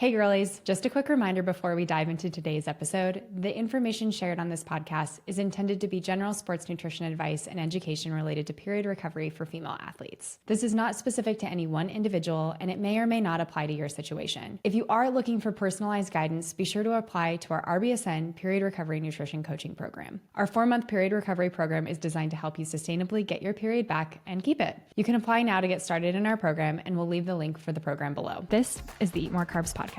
Hey girlies, just a quick reminder before we dive into today's episode. The information shared on this podcast is intended to be general sports nutrition advice and education related to period recovery for female athletes. This is not specific to any one individual, and it may or may not apply to your situation. If you are looking for personalized guidance, be sure to apply to our RBSN Period Recovery Nutrition Coaching Program. Our 4-month period recovery program is designed to help you sustainably get your period back and keep it. You can apply now to get started in our program, and we'll leave the link for the program below. This is the Eat More Carbs Podcast.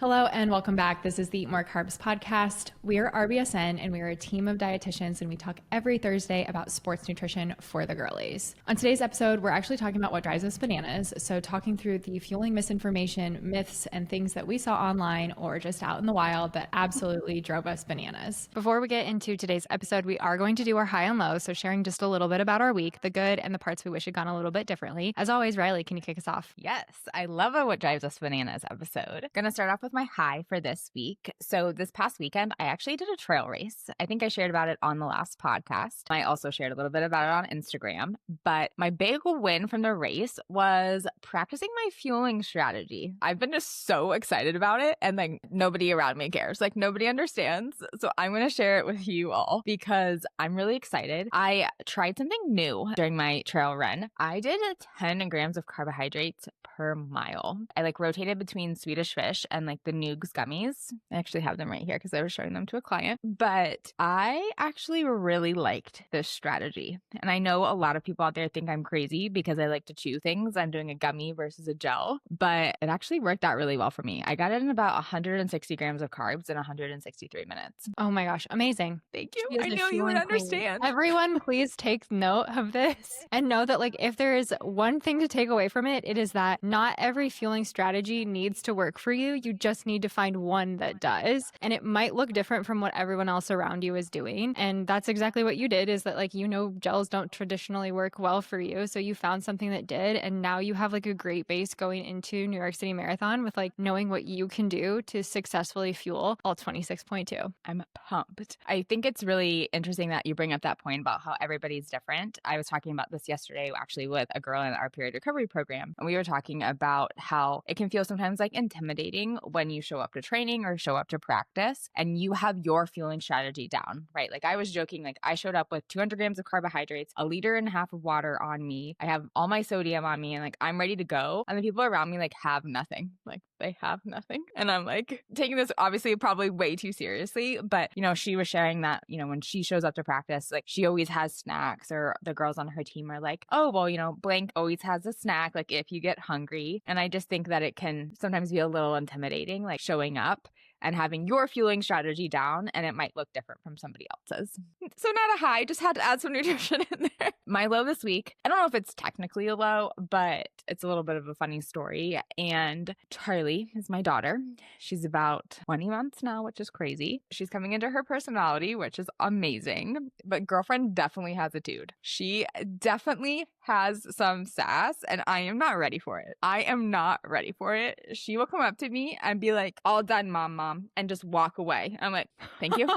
Hello and welcome back. This is the Eat More Carbs Podcast. We are RBSN and we are a team of dietitians and we talk every Thursday about sports nutrition for the girlies. On today's episode, we're actually talking about what drives us bananas. So talking through the fueling misinformation, myths, and things that we saw online or just out in the wild that absolutely drove us bananas. Before we get into today's episode, we are going to do our high and low. So sharing just a little bit about our week, the good and the parts we wish had gone a little bit differently. As always, Reilly, can you kick us off? Yes, I love a What Drives Us Bananas episode. Gonna start off with my high for this week. So this past weekend, I actually did a trail race. I think I shared about it on the last podcast. I also shared a little bit about it on Instagram, but my big win from the race was practicing my fueling strategy. I've been just so excited about it and like nobody around me cares. Like nobody understands. So I'm going to share it with you all because I'm really excited. I tried something new during my trail run. I did 10 grams of carbohydrates per mile. I like rotated between Swedish Fish and like the Noogs gummies. I actually have them right here because I was showing them to a client. But I actually really liked this strategy. And I know a lot of people out there think I'm crazy because I like to chew things. I'm doing a gummy versus a gel, but it actually worked out really well for me. I got it in about 160 grams of carbs in 163 minutes. Oh my gosh, amazing. Thank you. I know you would understand. Everyone, please take note of this and know that like if there is one thing to take away from it, it is that not every fueling strategy needs to work for you. You just need to find one that does. And it might look different from what everyone else around you is doing. And that's exactly what you did, is that like, gels don't traditionally work well for you. So you found something that did. And now you have like a great base going into New York City Marathon with like knowing what you can do to successfully fuel all 26.2. I'm pumped. I think it's really interesting that you bring up that point about how everybody's different. I was talking about this yesterday actually with a girl in our period recovery program. And we were talking about how it can feel sometimes like intimidating when you show up to training or show up to practice and you have your fueling strategy down, right? Like I was joking, like I showed up with 200 grams of carbohydrates, 1.5 liters of water on me. I have all my sodium on me and like I'm ready to go. And the people around me like have nothing. Like they have nothing. And I'm like taking this obviously probably way too seriously. But, she was sharing that, when she shows up to practice, like she always has snacks, or the girls on her team are like, oh, well, blank always has a snack, like if you get hungry. And I just think that it can sometimes be a little intimidating, like showing up and having your fueling strategy down, and it might look different from somebody else's. So not a high, just had to add some nutrition in there. My low this week, I don't know if it's technically a low, but it's a little bit of a funny story. And Charlie is my daughter. She's about 20 months now, which is crazy. She's coming into her personality, which is amazing. But girlfriend definitely has a dude. She definitely has some sass, and I am not ready for it. I am not ready for it. She will come up to me and be like, all done, mom, and just walk away. I'm like, thank you.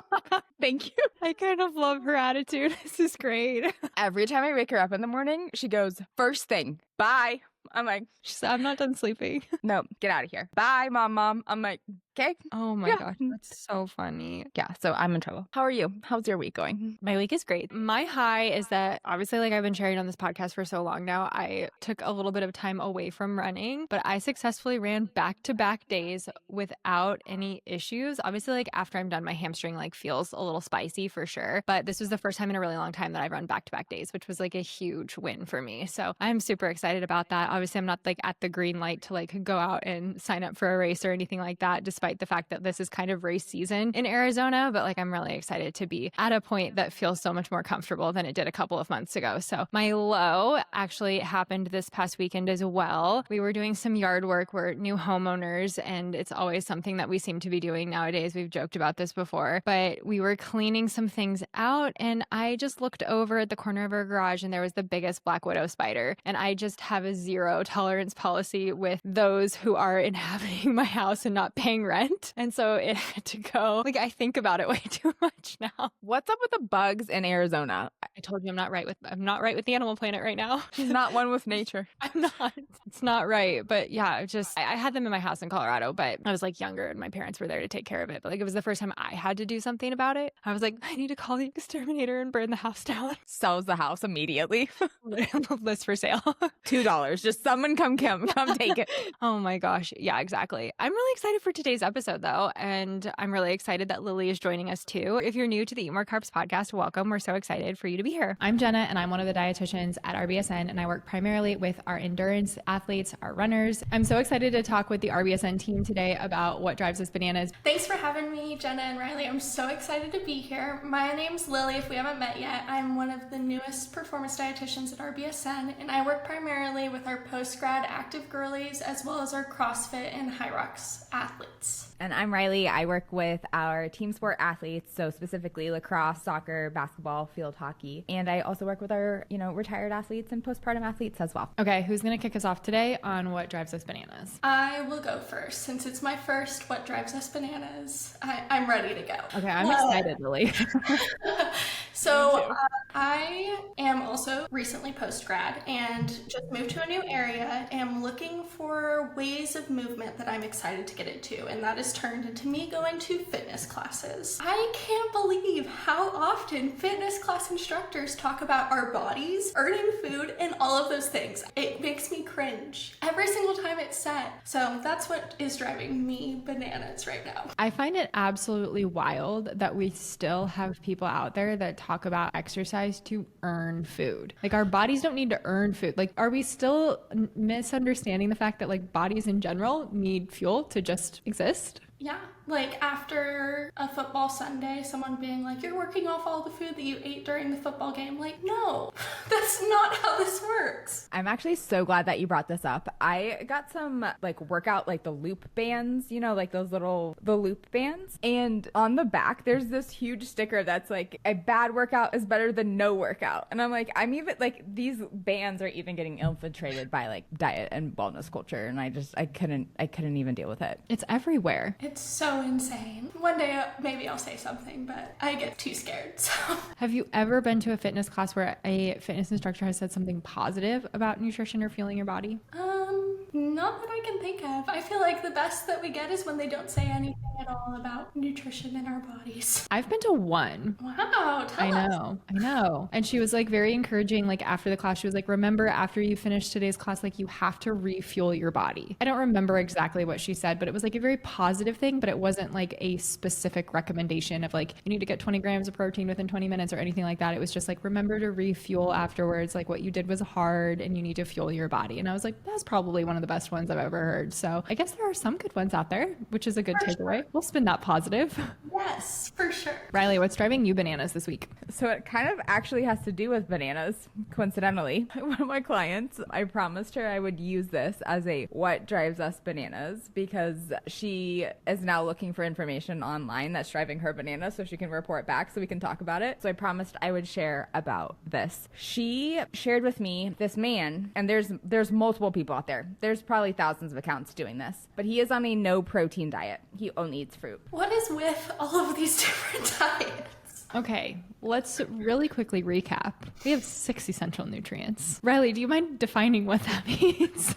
Thank you. I kind of love her attitude. This is great. Every time I wake her up in the morning, she goes, first thing, bye. I'm like, I'm not done sleeping. No, get out of here. Bye, mom. I'm like, okay. Oh my gosh, that's so funny. Yeah, so I'm in trouble. How are you? How's your week going? My week is great. My high is that obviously like I've been sharing on this podcast for so long now, I took a little bit of time away from running, but I successfully ran back-to-back days without any issues. Obviously like after I'm done, my hamstring like feels a little spicy for sure, but this was the first time in a really long time that I've run back-to-back days, which was like a huge win for me. So I'm super excited about that. Obviously I'm not like at the green light to like go out and sign up for a race or anything like that, despite the fact that this is kind of race season in Arizona, but like I'm really excited to be at a point that feels so much more comfortable than it did a couple of months ago. So my low actually happened this past weekend as well. We were doing some yard work. We're new homeowners and it's always something that we seem to be doing nowadays. We've joked about this before, but we were cleaning some things out and I just looked over at the corner of our garage and there was the biggest black widow spider. And I just have a zero tolerance policy with those who are inhabiting my house and not paying rent. And so it had to go. Like, I think about it way too much now. What's up with the bugs in Arizona? I told you I'm not right with the animal planet right now. She's not one with nature. I'm not. It's not right. But yeah, I had them in my house in Colorado, but I was like younger and my parents were there to take care of it. But like, it was the first time I had to do something about it. I was like, I need to call the exterminator and burn the house down. Sells the house immediately. List for sale. $2. Just someone come take it. Oh my gosh. Yeah, exactly. I'm really excited for today's episode though. And I'm really excited that Lilly is joining us too. If you're new to the Eat More Carbs podcast, welcome. We're so excited for you to be here. I'm Jenna and I'm one of the dietitians at RBSN and I work primarily with our endurance athletes, our runners. I'm so excited to talk with the RBSN team today about what drives us bananas. Thanks for having me, Jenna and Reilly. I'm so excited to be here. My name's Lilly, if we haven't met yet. I'm one of the newest performance dietitians at RBSN, and I work primarily with our post-grad active girlies as well as our CrossFit and High Rocks athletes. And I'm Reilly. I work with our team sport athletes, so specifically lacrosse, soccer, basketball, field hockey. And I also work with our, retired athletes and postpartum athletes as well. Okay, who's going to kick us off today on what drives us bananas? I will go first since it's my first What Drives Us Bananas. I'm ready to go. Okay, I'm excited, Lilly. So I am also recently post-grad and just moved to a new area and am looking for ways of movement that I'm excited to get into, and that is turned into me going to fitness classes. I can't believe how often fitness class instructors talk about our bodies, earning food, and all of those things. It makes me cringe every single time it's said. So that's what is driving me bananas right now. I find it absolutely wild that we still have people out there that talk about exercise to earn food. Like, our bodies don't need to earn food. Like, are we still misunderstanding the fact that like bodies in general need fuel to just exist? Yeah, like after a football Sunday, someone being like, you're working off all the food that you ate during the football game. Like, no, that's not how this works. I'm actually so glad that you brought this up. I got some workout, the loop bands, like the loop bands. And on the back, there's this huge sticker that's like, a bad workout is better than no workout. And I'm like, these bands are even getting infiltrated by diet and wellness culture. And I couldn't even deal with it. It's everywhere. It's so insane. One day maybe I'll say something, but I get too scared. So. Have you ever been to a fitness class where a fitness instructor has said something positive about nutrition or fueling your body? Not that I can think of. I feel like the best that we get is when they don't say anything at all about nutrition in our bodies. I've been to one. Wow, tell us. I know. And she was very encouraging, after the class, she was like, remember, after you finish today's class, you have to refuel your body. I don't remember exactly what she said, but it was a very positive thing, but it wasn't a specific recommendation of you need to get 20 grams of protein within 20 minutes or anything like that. It was just remember to refuel afterwards. What you did was hard and you need to fuel your body. And I was like, that's probably one of the best ones I've ever heard. So I guess there are some good ones out there, which is a good takeaway. Sure. We'll spin that positive. Yes, for sure. Reilly, what's driving you bananas this week? So it kind of actually has to do with bananas, coincidentally. One of my clients, I promised her I would use this as a what drives us bananas because she is now looking for information online that's driving her bananas so she can report back so we can talk about it. So I promised I would share about this. She shared with me this man, and there's multiple people out there. There's probably thousands of accounts doing this, but he is on a no protein diet. He only eats fruit. What is with all of these different diets? Okay, let's really quickly recap. We have 6 essential nutrients. Reilly, do you mind defining what that means?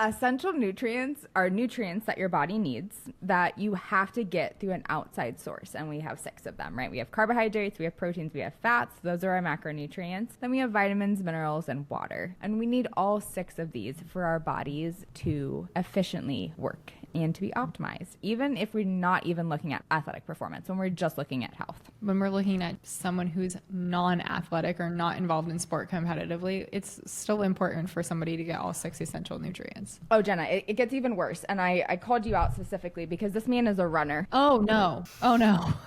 Essential nutrients are nutrients that your body needs that you have to get through an outside source. And we have 6 of them, right? We have carbohydrates, we have proteins, we have fats. Those are our macronutrients. Then we have vitamins, minerals, and water. And we need all 6 of these for our bodies to efficiently work and to be optimized, even if we're not even looking at athletic performance, when we're just looking at health. When we're looking at someone who's non-athletic or not involved in sport competitively, it's still important for somebody to get all 6 essential nutrients. Oh, Jenna, it gets even worse. And I called you out specifically because this man is a runner. Oh, no.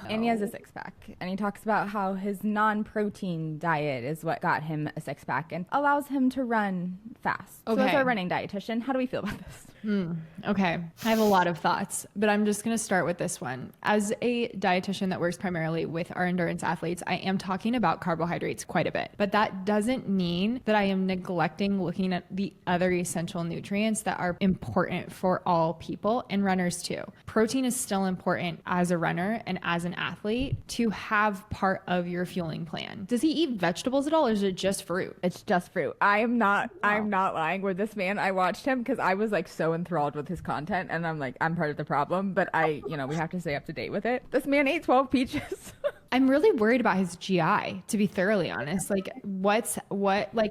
And he has a 6-pack. And he talks about how his non-protein diet is what got him a 6-pack and allows him to run fast. Okay. So as our running dietitian, how do we feel about this? Okay. I have a lot of thoughts, but I'm just going to start with this one. As a dietitian that works primarily with our endurance athletes, I am talking about carbohydrates quite a bit, but that doesn't mean that I am neglecting looking at the other essential nutrients that are important for all people and runners too. Protein is still important as a runner and as an athlete to have part of your fueling plan. Does he eat vegetables at all, or is it just fruit? It's just fruit. I'm not lying. With this man, I watched him because I was like so enthralled with his content, and I'm like, I'm part of the problem, but we have to stay up to date with it. This man ate 12 peaches. I'm really worried about his GI, to be thoroughly honest. Like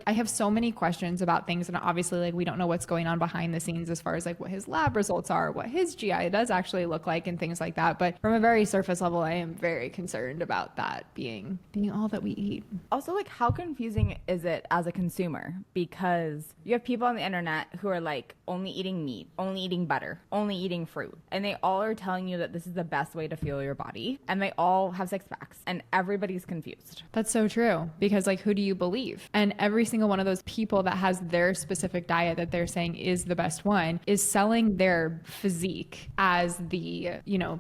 I have so many questions about things, and obviously like we don't know what's going on behind the scenes as far as like what his lab results are, what his GI does actually look like and things like that. But from a very surface level, I am very concerned about that being all that we eat. Also, like, how confusing is it as a consumer? Because you have people on the internet who are like only eating meat, only eating butter, only eating fruit, and they all are telling you that this is the best way to fuel your body, and they all have six packs, and everybody's confused. That's so true, because like, who do you believe? And every single one of those people that has their specific diet that they're saying is the best one is selling their physique as the,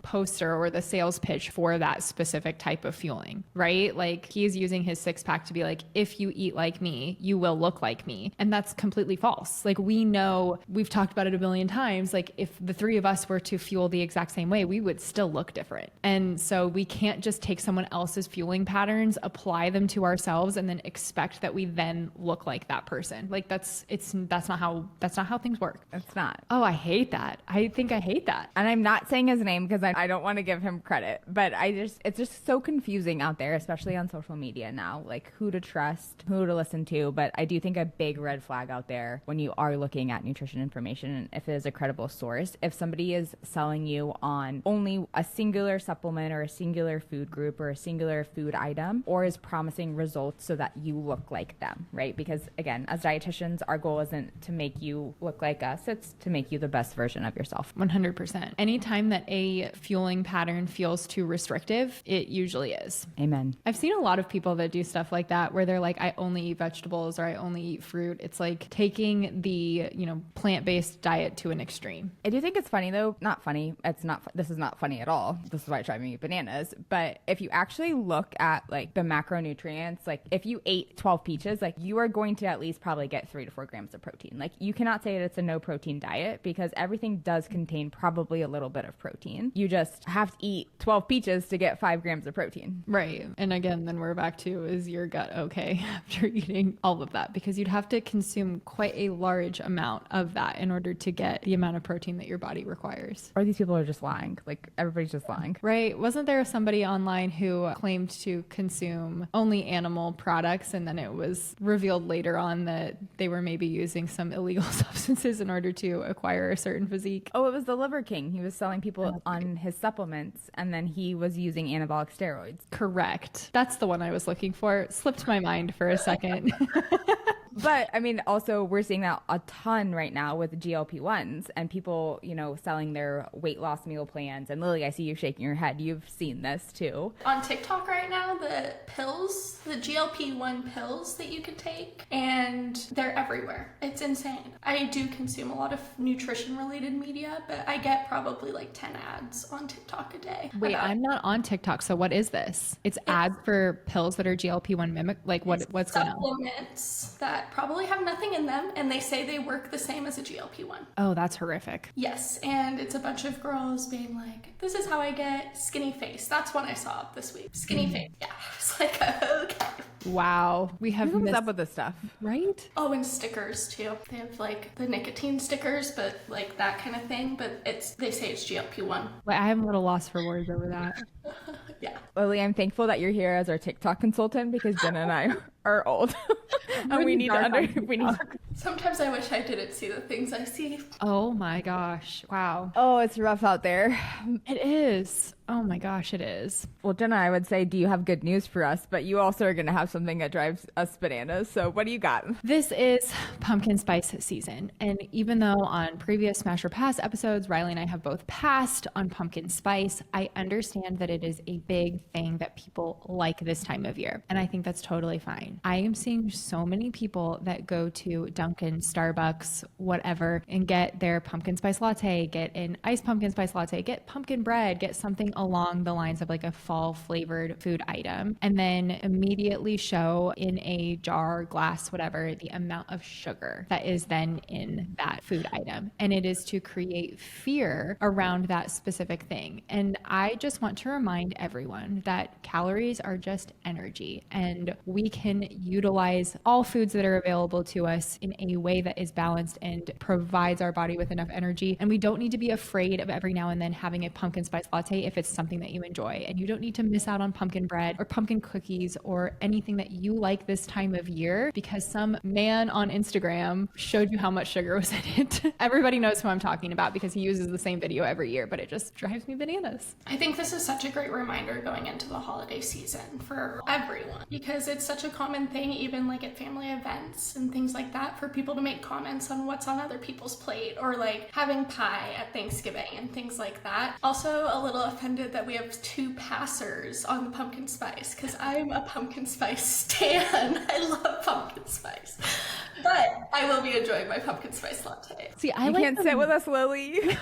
poster or the sales pitch for that specific type of fueling, right? Like, he's using his six pack to be like, if you eat like me, you will look like me. And that's completely false. Like, we know, we've talked about it a billion times. Like, if the three of us were to fuel the exact same way, we would still look different. And so we can't just take someone else's fueling patterns, apply them to ourselves, and then expect that we then look like that person. Like, that's not how things work. It's not. Oh, I hate that. I think I hate that. And I'm not saying his name because I don't want to give him credit, but it's just so confusing out there, especially on social media now, like who to trust, who to listen to. But I do think a big red flag out there when you are looking at nutrition information, and if it is a credible source, if somebody is selling you on only a singular supplement or a singular food group or a singular food item, or is promising results so that you look like them, right? Because again, as dietitians, our goal isn't to make you look like us, it's to make you the best version of yourself. 100%. Anytime that a fueling pattern feels too restrictive, it usually is. Amen. I've seen a lot of people that do stuff like that where they're like, I only eat vegetables or I only eat fruit. It's like taking the, plant-based diet to an extreme. I do think it's funny though. Not funny. This is not funny at all. This is why I try to eat bananas. But if you actually look at like the macronutrients, like if you ate 12 peaches, like you are going to at least probably get 3 to 4 grams of protein. Like you cannot say that it's a no protein diet because everything does contain probably a little bit of protein. You just have to eat 12 peaches to get 5 grams of protein. Right. And again, then we're back to, is your gut okay after eating all of that? Because you'd have to consume quite a large amount of that in order to get the amount of protein that your body requires. Or these people are just lying. Like everybody's just lying. Right. Wasn't there somebody online who claimed to consume only animal products, and then it was revealed later on that they were maybe using some illegal substances in order to acquire a certain physique? Oh, it was the Liver King. He was selling people on his supplements, and then he was using anabolic steroids. Correct. That's the one I was looking for. It slipped my mind for a second. But I mean, also we're seeing that a ton right now with GLP-1s and people, selling their weight loss meal plans. And Lily, I see you shaking your head. You've seen this too. On TikTok right now, the pills, the GLP-1 pills that you can take, and they're everywhere. It's insane. I do consume a lot of nutrition related media, but I get probably like 10 ads on TikTok a day. Wait, I'm not on TikTok. So what is this? It's ads for pills that are GLP-1 mimic. Like what's going on? Supplements that probably have nothing in them, and they say they work the same as a GLP-1. Oh, that's horrific. Yes, and it's a bunch of girls being like, this is how I get skinny face. That's one I saw this week. Skinny face. Yeah, it's like, okay. Wow. We have Who comes up with this stuff? Right? Oh, and stickers too. They have like the nicotine stickers, but like that kind of thing, but they say it's GLP-1. Wait, I am a little lost for words over that. Yeah. Lily, I'm thankful that you're here as our TikTok consultant because Jenna and I are old. And we need to Sometimes I wish I didn't see the things I see. Oh my gosh. Wow. Oh, it's rough out there. It is. Oh my gosh, it is. Well, Jenna, I would say, do you have good news for us? But you also are going to have something that drives us bananas. So what do you got? This is pumpkin spice season. And even though on previous Smash or Pass episodes, Reilly and I have both passed on pumpkin spice, I understand that it is a big thing that people like this time of year. And I think that's totally fine. I am seeing so many people that go to Dunkin', Starbucks, whatever, and get their pumpkin spice latte, get an iced pumpkin spice latte, get pumpkin bread, get something along the lines of like a fall flavored food item, and then immediately show in a jar, glass, whatever, the amount of sugar that is then in that food item. And it is to create fear around that specific thing. And I just want to remind everyone that calories are just energy, and we can utilize all foods that are available to us in a way that is balanced and provides our body with enough energy. And we don't need to be afraid of every now and then having a pumpkin spice latte if it's something that you enjoy. And you don't need to miss out on pumpkin bread or pumpkin cookies or anything that you like this time of year because some man on Instagram showed you how much sugar was in it. Everybody knows who I'm talking about because he uses the same video every year, but it just drives me bananas. I think this is such a great reminder going into the holiday season for everyone because it's such a common thing, even like at family events and things like that, for people to make comments on what's on other people's plate or like having pie at Thanksgiving and things like that. Also a little offended that we have 2 passers on the pumpkin spice because I'm a pumpkin spice stan. I love pumpkin spice. But I will be enjoying my pumpkin spice latte. See, You can't sit with us, Lily.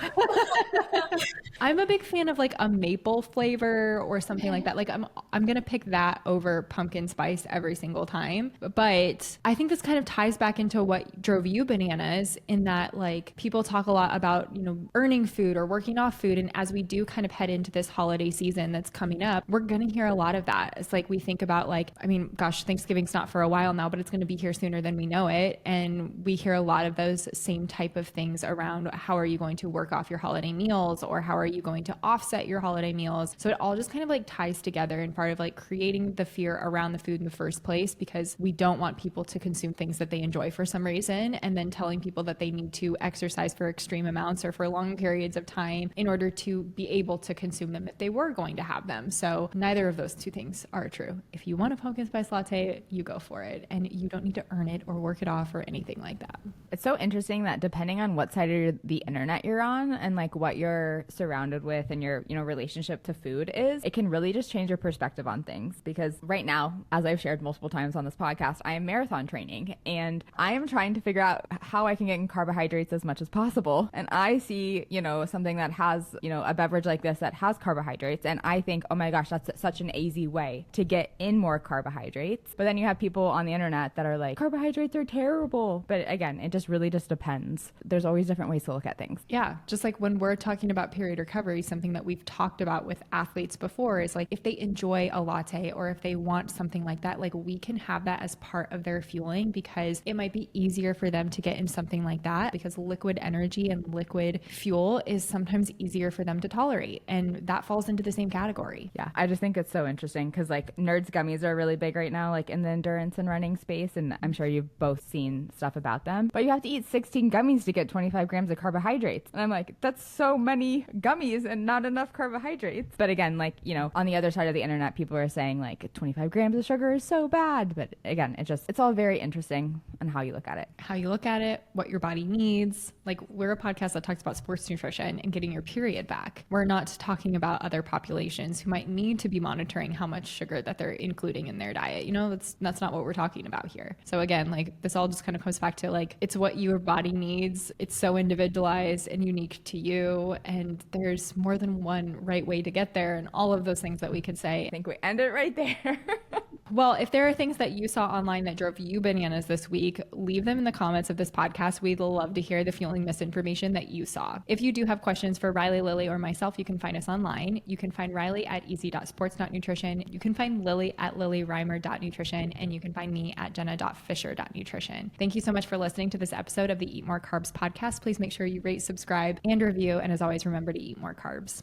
I'm a big fan of like a maple flavor or something like that. Like I'm gonna pick that over pumpkin spice every single time. But I think this kind of ties back into what drove you bananas in that like people talk a lot about, you know, earning food or working off food. And as we do kind of head into this holiday season that's coming up, we're gonna hear a lot of that. It's like we think about like, I mean, gosh, Thanksgiving's not for a while now, but it's gonna be here sooner than we know it. And we hear a lot of those same type of things around how are you going to work off your holiday meals or how are you going to offset your holiday meals. So it all just kind of like ties together in part of like creating the fear around the food in the first place because we don't want people to consume things that they enjoy for some reason and then telling people that they need to exercise for extreme amounts or for long periods of time in order to be able to consume them if they were going to have them. So neither of those two things are true. If you want a pumpkin spice latte, you go for it and you don't need to earn it or work it off or anything like that. It's so interesting that depending on what side of the internet you're on and like what you're surrounded with and your, you know, relationship to food is, it can really just change your perspective on things. Because right now, as I've shared multiple times on this podcast, I am marathon training and I am trying to figure out how I can get in carbohydrates as much as possible. And I see, you know, something that has, you know, a beverage like this that has carbohydrates. And I think, oh my gosh, that's such an easy way to get in more carbohydrates. But then you have people on the internet that are like, carbohydrates are terrible. But again, it just really just depends. There's always different ways to look at things. Yeah. Just like when we're talking about period recovery, something that we've talked about with athletes before is like if they enjoy a latte or if they want something like that, like we can have that as part of their fueling because it might be easier for them to get in something like that because liquid energy and liquid fuel is sometimes easier for them to tolerate. And that falls into the same category. Yeah. I just think it's so interesting because like Nerds gummies are really big right now, like in the endurance and running space. And I'm sure you've both seen stuff about them, but you have to eat 16 gummies to get 25 grams of carbohydrates. And I'm like, that's so many gummies and not enough carbohydrates. But again, like, you know, on the other side of the internet, people are saying like 25 grams of sugar is so bad. But again, it's all very interesting on how you look at it. How you look at it, what your body needs. Like we're a podcast that talks about sports nutrition and getting your period back. We're not talking about other populations who might need to be monitoring how much sugar that they're including in their diet. You know, that's not what we're talking about here. So again, like this all just kind of comes back to like, it's what your body needs. It's so individualized and unique to you. And there's more than one right way to get there and all of those things that we could say. I think we end it right there. Well, if there are things that you saw online that drove you bananas this week, leave them in the comments of this podcast. We'd love to hear the fueling misinformation that you saw. If you do have questions for Reilly, Lilly, or myself, you can find us online. You can find Reilly at easy.sports.nutrition. You can find Lilly at lillyreimer.nutrition. And you can find me at jenna.fisher.nutrition. Thank you so much for listening to this episode of the Eat More Carbs podcast. Please make sure you rate, subscribe, and review. And as always, remember to eat more carbs.